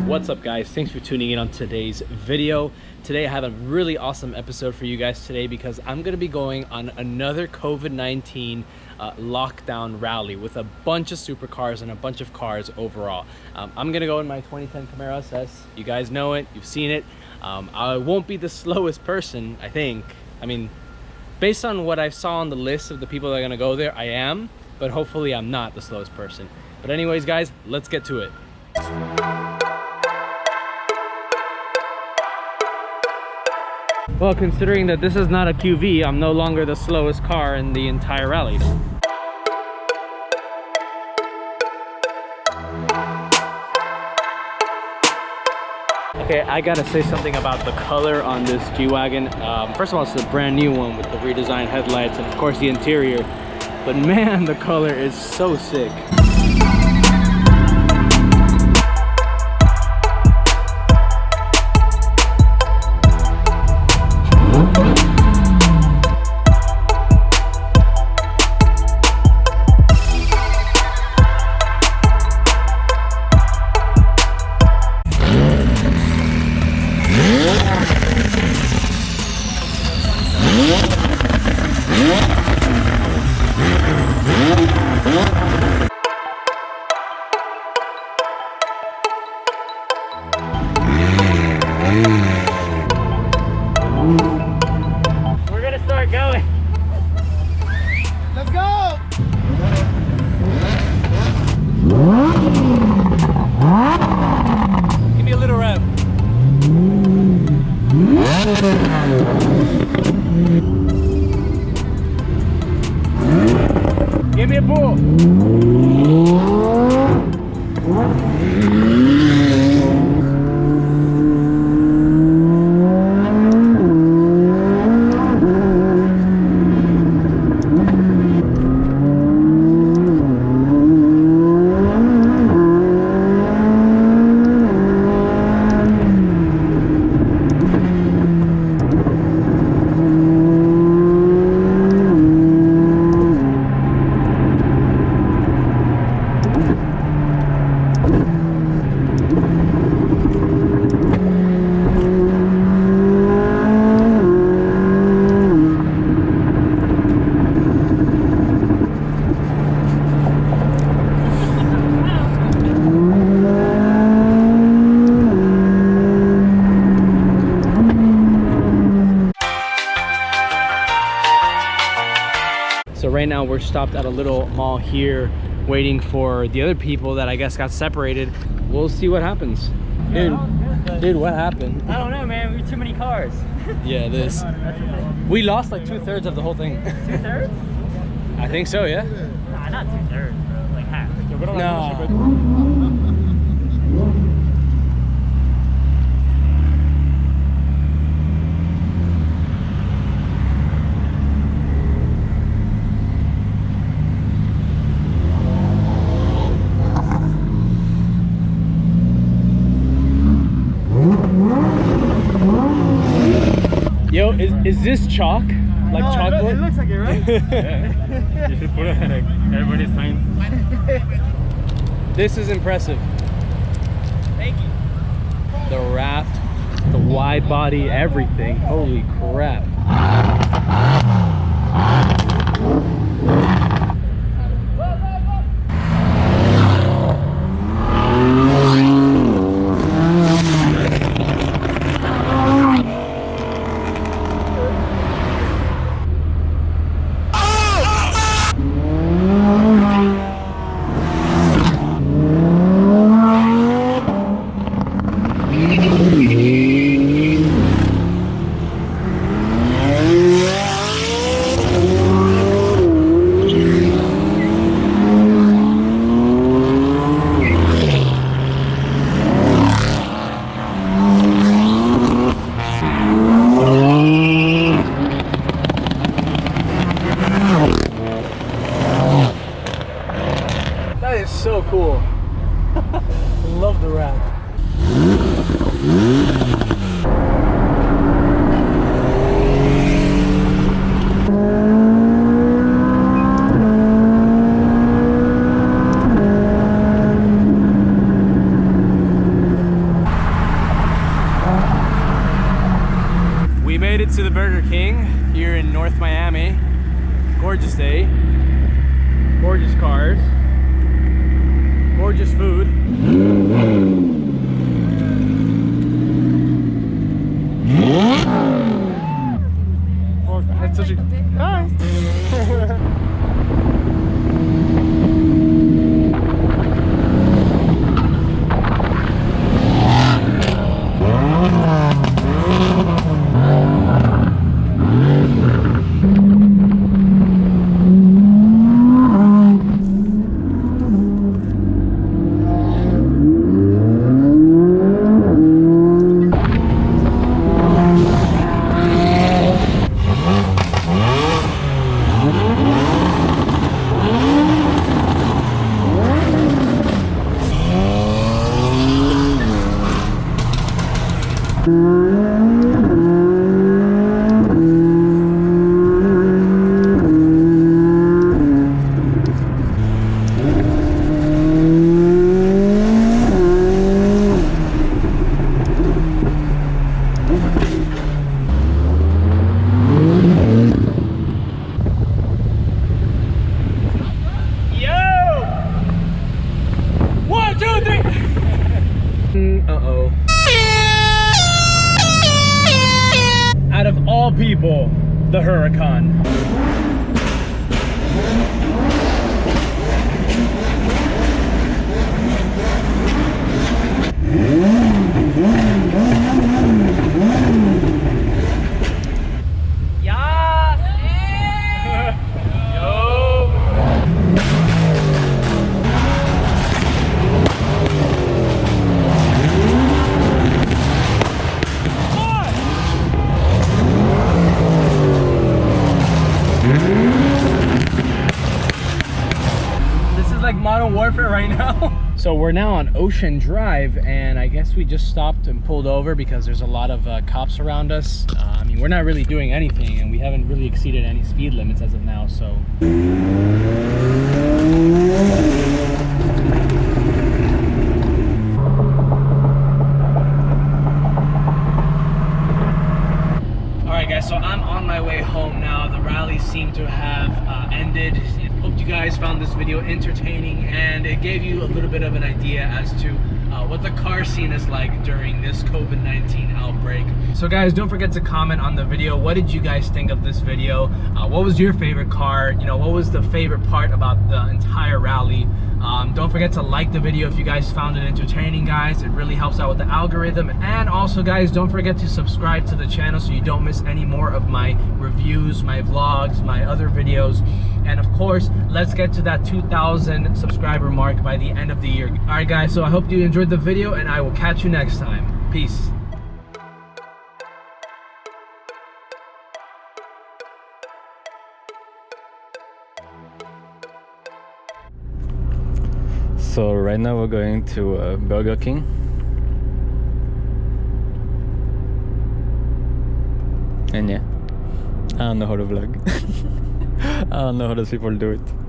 What's up guys, thanks for tuning in on today's video. Today I have a really awesome episode for you guys today because I'm going to be going on another COVID-19 lockdown rally with a bunch of supercars and a bunch of cars overall. I'm going to go in my 2010 Camaro SS. You guys know it, you've seen it. I won't be the slowest person, I think. I mean, based on what I saw on the list of the people that are going to go there, I am, but hopefully I'm not the slowest person. But anyways guys, let's get to it. Well, considering that this is not a QV, I'm no longer the slowest car in the entire rally. Okay, I gotta say something about the color on this G-Wagon. First of all, it's a brand new one with the redesigned headlights and of course the interior. But man, the color is so sick. We're gonna start going. Let's go! Give me a little rev. Give me a pull. So right now we're stopped at a little mall here waiting for the other people that I guess got separated. We'll see what happens. Dude, what happened? I don't know, man. We too many cars. Yeah, this. We lost like 2/3 of the whole thing. 2/3? I think so, yeah. Nah, not 2/3, bro. Like half. No. Yo, is this chalk? Like chocolate? It looks like it, right? Yeah. You should put it like everybody's signs. This is impressive. Thank you. The raft, the wide body, everything. Holy crap. so cool. Love the wrap. gorgeous day, gorgeous cars, gorgeous food. Oh, that's such a nice. Uh-oh. Out of all people, the Huracan. Like Modern Warfare right now. So we're now on Ocean Drive, and I guess we just stopped and pulled over because there's a lot of cops around us. I mean, we're not really doing anything, and we haven't really exceeded any speed limits as of now, so. All right, guys, so I'm on my way home now. The rally seemed to have ended. Hope you guys found this video entertaining, and it gave you a little bit of an idea as to what the car scene is like during this COVID-19 outbreak. So guys, don't forget to comment on the video. What did you guys think of this video? What was your favorite car? You know, what was the favorite part about the entire rally? Don't forget to like the video if you guys found it entertaining, guys. It really helps out with the algorithm. And also, guys, don't forget to subscribe to the channel so you don't miss any more of my reviews, my vlogs, my other videos. And of course, let's get to that 2,000 subscriber mark by the end of the year. All right, guys, so I hope you enjoyed the video, and I will catch you next time. Peace. So right now we're going to Burger King. And yeah, I don't know how to vlog. I don't know how those people do it.